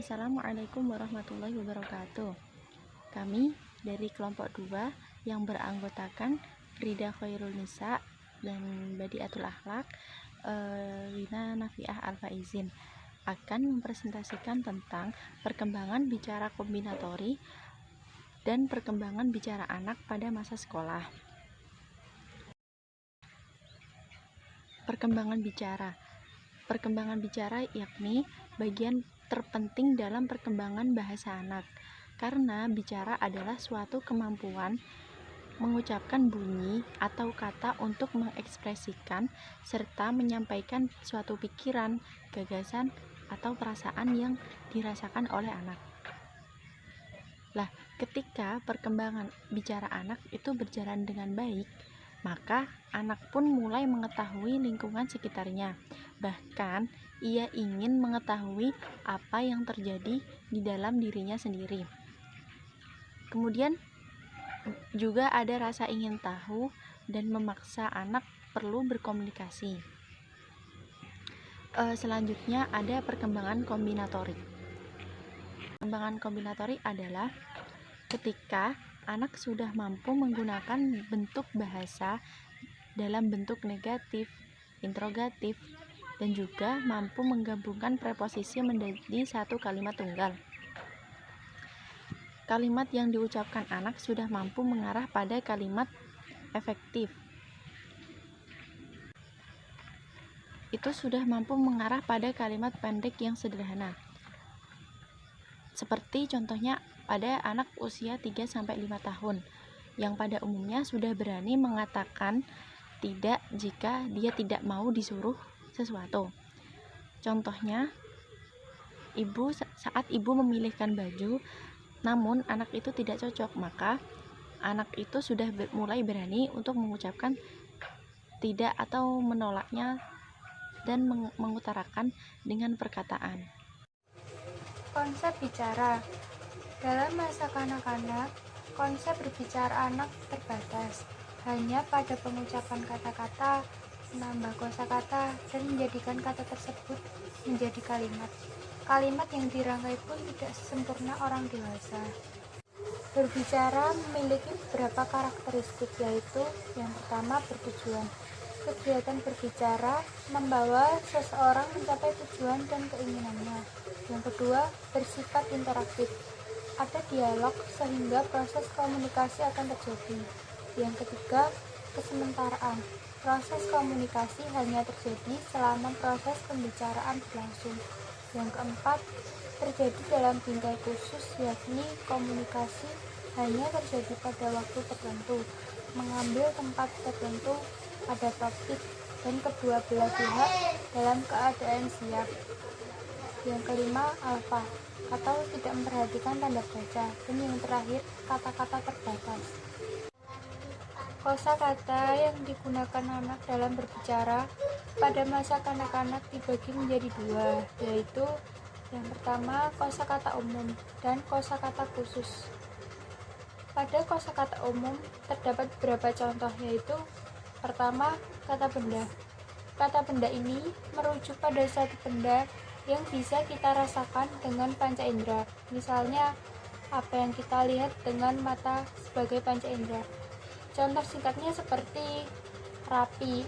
Assalamualaikum warahmatullahi wabarakatuh. Kami dari kelompok 2 yang beranggotakan Frida Khairul Nisa dan Badiatul Akhlak, Wina Nafiah Al-Faizin akan mempresentasikan tentang perkembangan bicara kombinatori dan perkembangan bicara anak pada masa sekolah. Perkembangan bicara yakni bagian terpenting dalam perkembangan bahasa anak, karena bicara adalah suatu kemampuan mengucapkan bunyi atau kata untuk mengekspresikan serta menyampaikan suatu pikiran, gagasan, atau perasaan yang dirasakan oleh anak. Lah, ketika perkembangan bicara anak itu berjalan dengan baik, maka anak pun mulai mengetahui lingkungan sekitarnya. Bahkan, ia ingin mengetahui apa yang terjadi di dalam dirinya sendiri. Kemudian, juga ada rasa ingin tahu dan memaksa anak perlu berkomunikasi. Selanjutnya ada perkembangan kombinatori. Perkembangan kombinatori adalah ketika anak sudah mampu menggunakan bentuk bahasa dalam bentuk negatif, interrogatif, dan juga mampu menggabungkan preposisi menjadi satu kalimat tunggal. Kalimat yang diucapkan anak sudah mampu mengarah pada kalimat efektif. Itu sudah mampu mengarah pada kalimat pendek yang sederhana. Seperti contohnya pada anak usia 3-5 tahun yang pada umumnya sudah berani mengatakan tidak jika dia tidak mau disuruh sesuatu. Contohnya, saat ibu memilihkan baju, namun anak itu tidak cocok, maka anak itu sudah mulai berani untuk mengucapkan tidak atau menolaknya dan mengutarakan dengan perkataan. Konsep bicara. Dalam masa kanak-kanak, konsep berbicara anak terbatas hanya pada pengucapan kata-kata, menambah kosakata, dan menjadikan kata tersebut menjadi kalimat. Kalimat yang dirangkai pun tidak sesempurna orang dewasa. Berbicara memiliki beberapa karakteristik, yaitu yang pertama bertujuan. Kegiatan berbicara membawa seseorang mencapai tujuan dan keinginannya. Yang kedua, bersifat interaktif. Ada dialog sehingga proses komunikasi akan terjadi. Yang ketiga, kesementaraan. Proses komunikasi hanya terjadi selama proses pembicaraan berlangsung. Yang keempat, terjadi dalam bingkai khusus, yakni komunikasi hanya terjadi pada waktu tertentu, mengambil tempat tertentu pada topik, dan kedua belah pihak dalam keadaan siap. Yang kelima, alfa, atau tidak memperhatikan tanda baca. Dan yang terakhir, kata-kata terbatas. Kosakata yang digunakan anak dalam berbicara pada masa kanak-kanak dibagi menjadi dua, yaitu yang pertama kosakata umum dan kosakata khusus. Pada kosakata umum terdapat beberapa contoh, yaitu pertama, kata benda. Kata benda ini merujuk pada suatu benda yang bisa kita rasakan dengan panca indera. Misalnya, apa yang kita lihat dengan mata sebagai panca indera. Contoh singkatnya seperti rapi,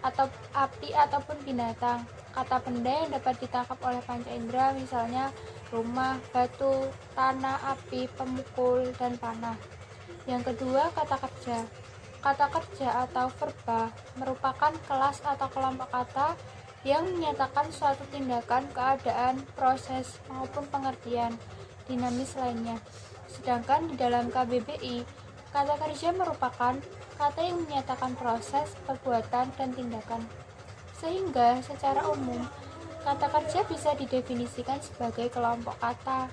atau api ataupun binatang. Kata benda yang dapat ditangkap oleh panca indera, misalnya rumah, batu, tanah, api, pemukul, dan panah. Yang kedua, kata kerja. Kata kerja atau verba merupakan kelas atau kelompok kata yang menyatakan suatu tindakan, keadaan, proses, maupun pengertian dinamis lainnya. Sedangkan di dalam KBBI, kata kerja merupakan kata yang menyatakan proses, perbuatan, dan tindakan. Sehingga secara umum, kata kerja bisa didefinisikan sebagai kelompok kata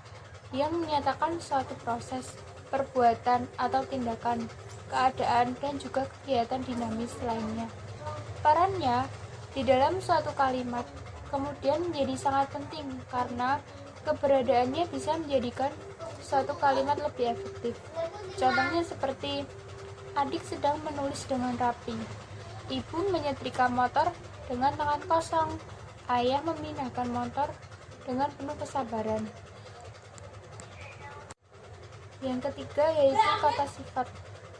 yang menyatakan suatu proses, perbuatan, atau tindakan, keadaan, dan juga kegiatan dinamis lainnya. Perannya di dalam suatu kalimat kemudian menjadi sangat penting karena keberadaannya bisa menjadikan suatu kalimat lebih efektif. Contohnya seperti adik sedang menulis dengan rapi, ibu menyetrika motor dengan tangan kosong, ayah memindahkan motor dengan penuh kesabaran. Yang ketiga yaitu kata sifat.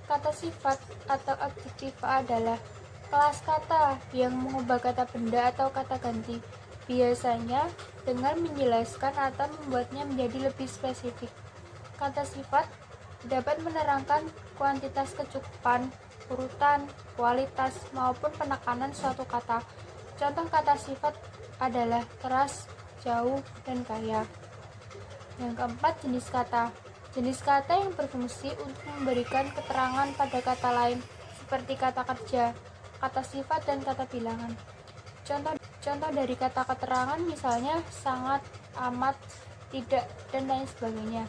Kata sifat atau adjektif adalah kelas kata yang mengubah kata benda atau kata ganti, biasanya dengan menjelaskan atau membuatnya menjadi lebih spesifik. Kata sifat dapat menerangkan kuantitas kecukupan, urutan, kualitas, maupun penekanan suatu kata. Contoh kata sifat adalah keras, jauh, dan kaya. Yang keempat, jenis kata. Jenis kata yang berfungsi untuk memberikan keterangan pada kata lain, seperti kata kerja, kata sifat, dan kata bilangan. Contoh dari kata keterangan misalnya sangat, amat, tidak, dan lain sebagainya.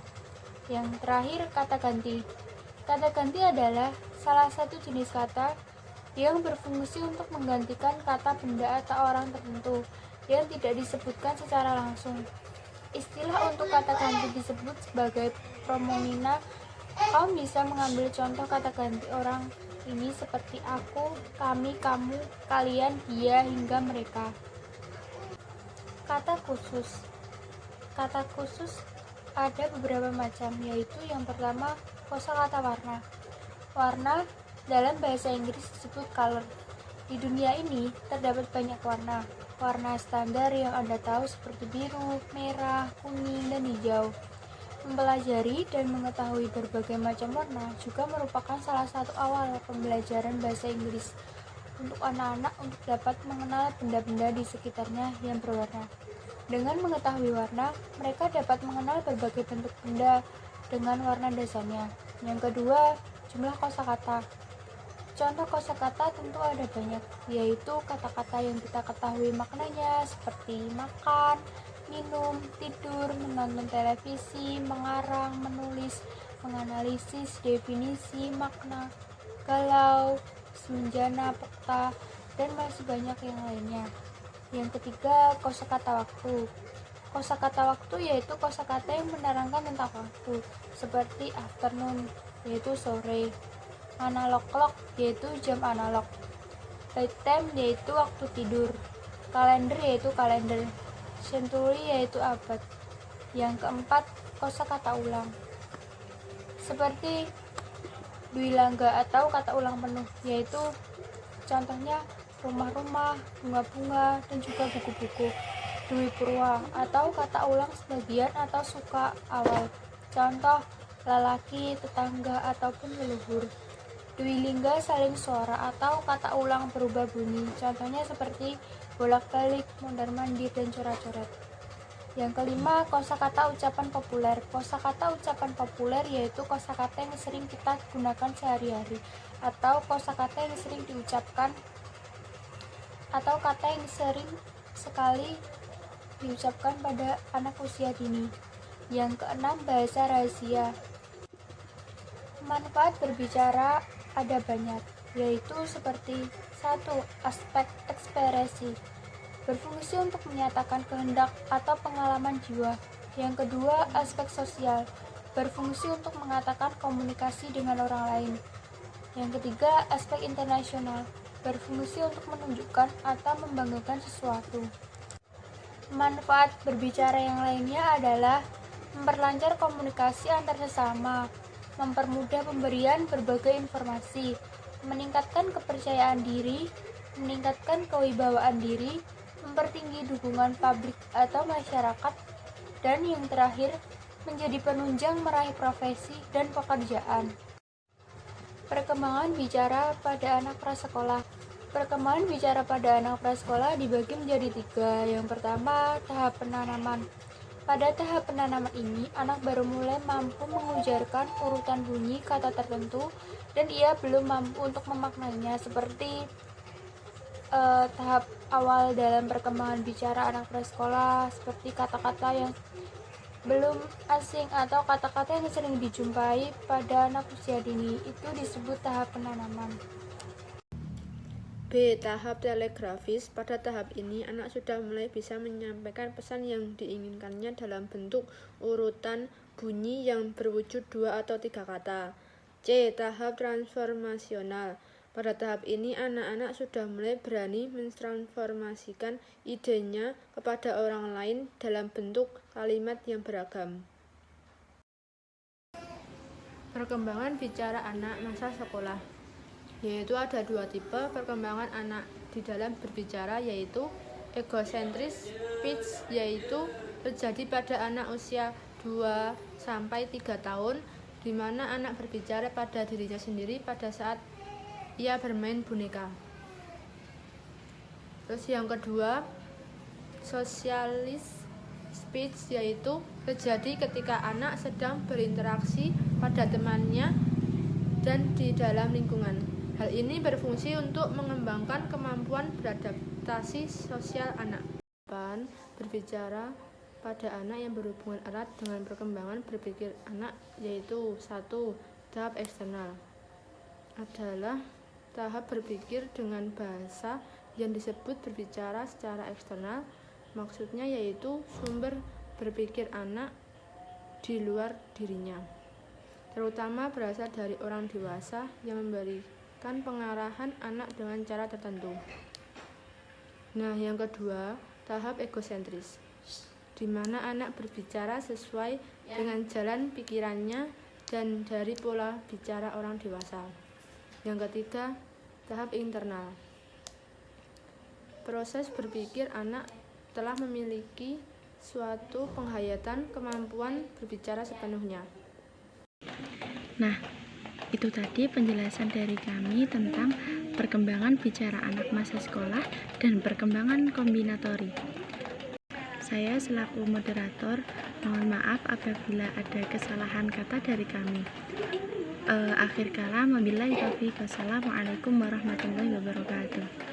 Yang terakhir, kata ganti. Kata ganti adalah salah satu jenis kata yang berfungsi untuk menggantikan kata benda atau orang tertentu yang tidak disebutkan secara langsung. Istilah untuk kata ganti disebut sebagai pronomina. Kamu bisa mengambil contoh kata ganti orang ini seperti aku, kami, kamu, kalian, dia, hingga mereka. Kata khusus. Kata khusus ada beberapa macam, yaitu yang pertama kosakata warna. Warna dalam bahasa Inggris disebut color. Di dunia ini terdapat banyak warna. Warna standar yang Anda tahu seperti biru, merah, kuning, dan hijau. Mempelajari dan mengetahui berbagai macam warna juga merupakan salah satu awal pembelajaran bahasa Inggris untuk anak-anak untuk dapat mengenal benda-benda di sekitarnya yang berwarna. Dengan mengetahui warna, mereka dapat mengenal berbagai bentuk benda dengan warna dasarnya. Yang kedua, jumlah kosakata. Contoh kosakata tentu ada banyak, yaitu kata-kata yang kita ketahui maknanya seperti makan, minum, tidur, menonton televisi, mengarang, menulis, menganalisis, definisi, makna, galau, semenjana, peta, dan masih banyak yang lainnya. Yang ketiga, kosakata waktu. Kosakata waktu yaitu kosakata yang menerangkan tentang waktu, seperti afternoon, yaitu sore, analog clock, yaitu jam analog, bedtime, yaitu waktu tidur, kalender, yaitu kalender, century, yaitu abad. Yang keempat, kosakata ulang, seperti dwilangga atau kata ulang penuh, yaitu contohnya rumah-rumah, bunga-bunga, dan juga buku-buku. Dwi purwa atau kata ulang sebagian atau suka awal, contoh lelaki, tetangga, ataupun leluhur. Dwilingga saling suara atau kata ulang berubah bunyi, contohnya seperti bolak-balik, mondar-mandir, dan coret-coret. Yang kelima, kosakata ucapan populer. Kosakata ucapan populer yaitu kosakata yang sering kita gunakan sehari-hari atau kosakata yang sering diucapkan atau kata yang sering sekali diucapkan pada anak usia dini. Yang keenam, bahasa rahasia. Manfaat berbicara ada banyak, yaitu seperti 1. Aspek ekspresi, berfungsi untuk menyatakan kehendak atau pengalaman jiwa. Yang kedua, aspek sosial, berfungsi untuk mengatakan komunikasi dengan orang lain. Yang ketiga, aspek internasional, berfungsi untuk menunjukkan atau membanggakan sesuatu. Manfaat berbicara yang lainnya adalah memperlancar komunikasi antar sesama, mempermudah pemberian berbagai informasi, meningkatkan kepercayaan diri, meningkatkan kewibawaan diri, mempertinggi dukungan publik atau masyarakat, dan yang terakhir, menjadi penunjang meraih profesi dan pekerjaan. Perkembangan bicara pada anak prasekolah. Perkembangan bicara pada anak prasekolah dibagi menjadi 3. Yang pertama, tahap penanaman. Pada tahap penanaman ini, anak baru mulai mampu mengujarkan urutan bunyi kata tertentu dan ia belum mampu untuk memaknainya, seperti tahap awal dalam perkembangan bicara anak prasekolah, seperti kata-kata yang belum asing atau kata-kata yang sering dijumpai pada anak usia dini, itu disebut tahap penanaman. B. Tahap telegrafis. Pada tahap ini, anak sudah mulai bisa menyampaikan pesan yang diinginkannya dalam bentuk urutan bunyi yang berwujud 2 atau 3 kata. C. Tahap transformasional. Pada tahap ini, anak-anak sudah mulai berani mentransformasikan idenya kepada orang lain dalam bentuk kalimat yang beragam. Perkembangan bicara anak masa sekolah, yaitu ada dua tipe perkembangan anak di dalam berbicara, yaitu egocentris speech, yaitu terjadi pada anak usia 2-3 tahun, di mana anak berbicara pada dirinya sendiri pada saat ia bermain boneka. Terus yang kedua, socialist speech, yaitu terjadi ketika anak sedang berinteraksi pada temannya dan di dalam lingkungan. Hal ini berfungsi untuk mengembangkan kemampuan beradaptasi sosial anak. Berbicara pada anak yang berhubungan erat dengan perkembangan berpikir anak, yaitu 1. Tahap eksternal adalah tahap berpikir dengan bahasa yang disebut berbicara secara eksternal. Maksudnya yaitu sumber berpikir anak di luar dirinya, terutama berasal dari orang dewasa yang memberikan pengarahan anak dengan cara tertentu. Nah, yang kedua, tahap egosentris, di mana anak berbicara sesuai dengan jalan pikirannya dan dari pola bicara orang dewasa. Yang ketiga, tahap internal. Proses berpikir anak telah memiliki suatu penghayatan kemampuan berbicara sepenuhnya. Nah, itu tadi penjelasan dari kami tentang perkembangan bicara anak masa sekolah dan perkembangan kombinatori. Saya selaku moderator mohon maaf apabila ada kesalahan kata dari kami. Akhir kalam, wabillahi taufiq, wassalamualaikum warahmatullahi wabarakatuh.